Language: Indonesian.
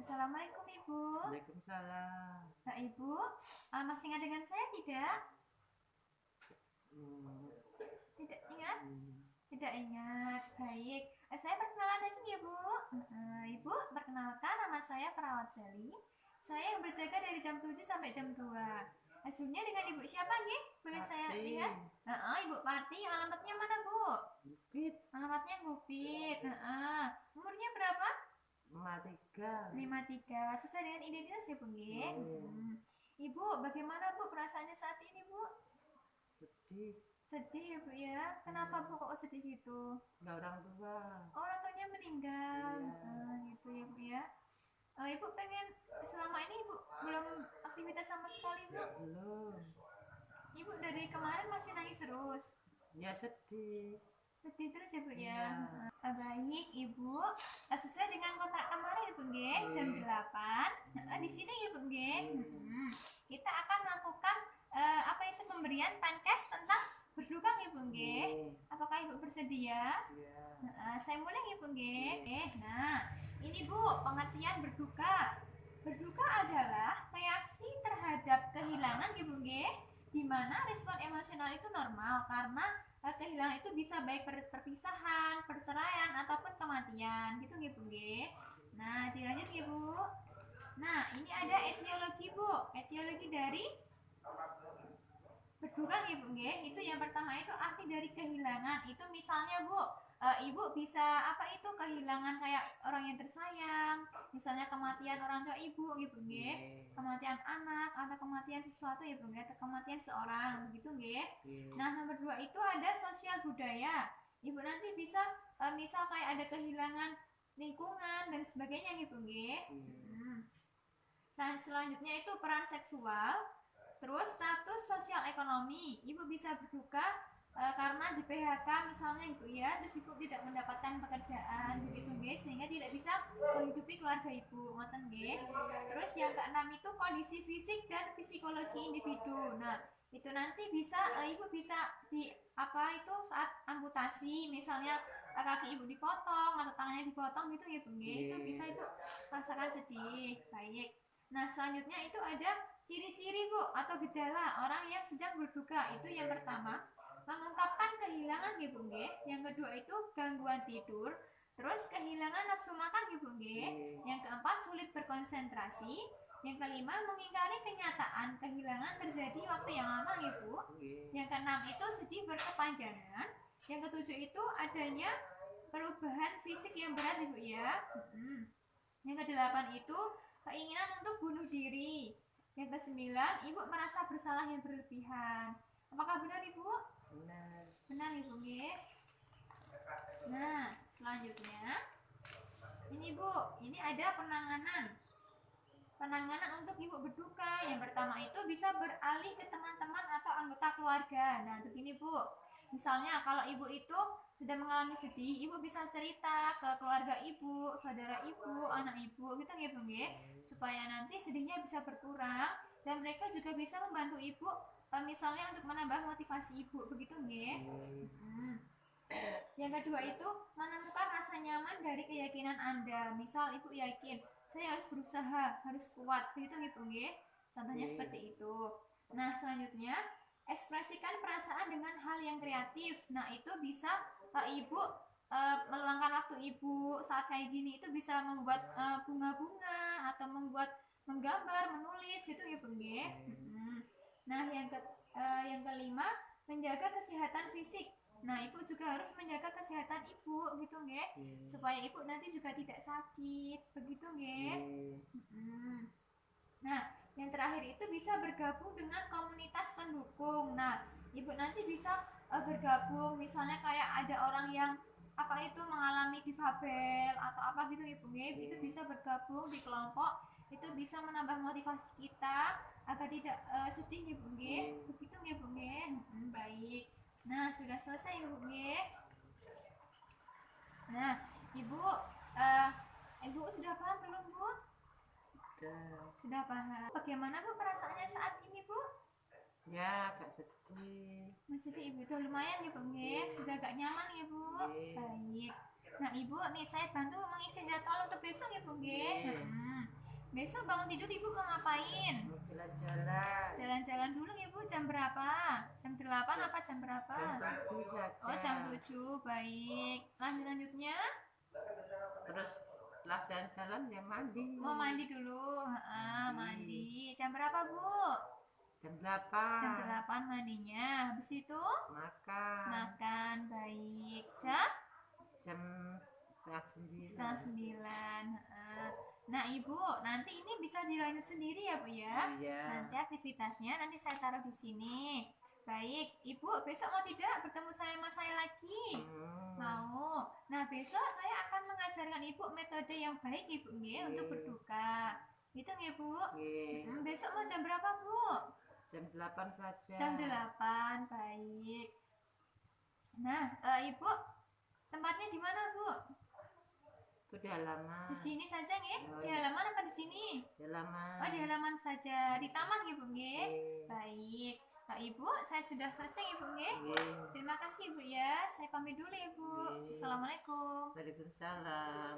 Assalamualaikum Ibu. Waalaikumsalam. Ibu, masih ingat dengan saya tidak? Hmm, Tidak ingat? hmm. Tidak ingat. Baik. Saya perkenalan lagi ya Bu. Ibu, perkenalkan nama saya Perawat Sally. Saya yang berjaga dari jam 7 sampai jam 2. Hasilnya dengan Ibu siapa nih? Boleh saya Pati, lihat? Ibu Pati. Alamatnya mana Bu? bukit, Alamatnya Gupit. Umurnya berapa? 53. 53. Sesuai dengan identitas ya Bu nggih? Ibu, bagaimana Bu perasaannya saat ini Bu? Sedih, Sedih ya Bu ya. Kenapa Bu kok sedih gitu? nggak orang tua. Oh, orang tuanya meninggal. Iya, Gitu ya Bu ya. Ibu pengen selama ini Ibu belum aktivitas sama sekali Bu. belum. Ibu dari kemarin masih nangis terus. Ya sedih. Sedih terus ya Bu ya. Iya. Baik Ibu. Sesuai dengan kontrak kemarin ya Bu nggih, jam 8. Di sini ya Bu nggih. Kita akan melakukan apa itu pemberian pankes tentang berduka ya Bu nggih. Apakah Ibu bersedia? Iya. Saya mulai ya Bu nggih. Nah, ini Bu, pengertian berduka. Berduka adalah reaksi terhadap kehilangan ya Bu nggih, di mana respon emosional itu normal karena kehilangan itu bisa baik perpisahan, perceraian ataupun kematian gitu ya Bu nggih. Nah, dilanjut ya Bu. Nah, ini ada etiologi Bu. Etiologi dari berduka ya Bu nggih. Itu yang pertama itu arti dari kehilangan. Itu misalnya Bu, Ibu bisa apa itu kehilangan kayak orang yang tersayang, misalnya kematian orang tua Ibu gitu nggih. Kematian anak atau kematian sesuatu ya Bu nggih, atau kematian seorang begitu nggih. Nah, nomor 2 itu ada sosial budaya. Ibu nanti bisa misal kayak ada kehilangan lingkungan dan sebagainya gitu nggih. Nah, selanjutnya itu peran seksual. Terus status sosial ekonomi, Ibu bisa berduka karena di PHK misalnya Ibu ya, terus Ibu tidak mendapatkan pekerjaan begitu nggih, sehingga tidak bisa menghidupi keluarga Ibu, ngoten nggih. Terus yang keenam itu kondisi fisik dan psikologi individu. Nah, itu nanti bisa Ibu bisa di apa itu saat amputasi, misalnya kaki Ibu dipotong atau tangannya dipotong gitu ya Bu nggih, itu bisa Ibu rasakan sedih. Baik. Nah, selanjutnya itu ada ciri-ciri Bu atau gejala orang yang sedang berduka. Itu yang pertama, mengungkapkan kehilangan ya Bu nggih. Yang kedua itu gangguan tidur, terus kehilangan nafsu makan ya Bu nggih. Yang keempat sulit berkonsentrasi. Yang kelima mengingkari kenyataan kehilangan terjadi waktu yang lama ya Bu. Yang keenam itu sedih berkepanjangan. Yang ketujuh itu adanya perubahan fisik yang berat Ibu ya. Yang kedelapan itu keinginan untuk bunuh diri. Yang kesembilan, Ibu merasa bersalah yang berlebihan. Apakah benar Ibu? Benar. Benar Ibu nggih. Nah, selanjutnya ini Bu, ini ada penanganan. Penanganan untuk Ibu berduka. Yang pertama itu bisa beralih ke teman-teman atau anggota keluarga. Nah, begini Bu. Misalnya kalau Ibu itu sedang mengalami sedih, Ibu bisa cerita ke keluarga Ibu, saudara Ibu, anak Ibu gitu ya Bu nggih, supaya nanti sedihnya bisa berkurang dan mereka juga bisa membantu Ibu misalnya untuk menambah motivasi Ibu begitu nggih. Yang kedua itu menemukan rasa nyaman dari keyakinan Anda. Misal Ibu yakin, saya harus berusaha, harus kuat, begitu gitu nggih. Contohnya seperti itu. Nah, selanjutnya ekspresikan perasaan dengan hal yang kreatif. Nah, itu bisa Ibu meluangkan waktu Ibu saat kayak gini itu bisa membuat bunga-bunga atau membuat menggambar, menulis gitu ya Bu nggih. Nah, yang kelima menjaga kesehatan fisik. Nah, Ibu juga harus menjaga kesehatan Ibu gitu nggih, supaya Ibu nanti juga tidak sakit, begitu nggih. Nah, yang terakhir itu bisa bergabung dengan komunitas pendukung. Nah, Ibu nanti bisa bergabung misalnya kayak ada orang yang apa itu mengalami difabel atau apa gitu Ibu nggih, itu bisa bergabung di kelompok, itu bisa menambah motivasi kita agar tidak sedih Ibu nggih. Begitu nggih Bu nggih. Baik. Nah, sudah selesai Ibu nggih. Nah, Ibu Ibu sudah paham belum Bu? Sudah paham. Bagaimana Bu perasaannya saat ini Bu? Ya, agak sedih. Masih sedih Ibu, itu lumayan ya Bu nggih. Sudah agak nyaman ya Bu. Baik. Nah Ibu nih saya bantu mengisi jadwal untuk besok ya Bu nggih. Besok bangun tidur Ibu mau ngapain? Mau jalan-jalan. Jalan-jalan dulu Ibu, jam berapa? Jam 8 apa jam berapa? Jam 7 saja. Oh, jam 7, baik. Lanjutnya, Terus setelah jalan-jalan ya mandi. mau mandi dulu. Mandi. Jam berapa Bu? Jam 8. Jam 8 mandinya. Habis itu Makan. makan, baik. Jam Jam setengah 9. setengah 9. Nah Ibu, nanti ini bisa dilanjut sendiri ya Bu ya. Iya. Nanti aktivitasnya nanti saya taruh di sini. Baik, Ibu besok mau tidak bertemu sama saya lagi? Mau. Nah, besok saya akan mengajarkan Ibu metode yang baik Ibu nggih untuk berduka. Gitu nggih Bu? Oke. Besok mau jam berapa Bu? Jam 8 saja. Jam 8, baik. Nah, Ibu tempatnya di mana Bu? Itu di halaman. Di sini saja nggih? Oh, Di iya. halaman apa di sini? Di halaman. Oh, di halaman saja. Di taman Ibu nggih? Oke. Baik. Pak Ibu, saya sudah selesai Ibu nggih. Oke. Terima kasih Ibu ya. Saya pamit dulu Ibu. Oke. Assalamualaikum. Waalaikumsalam.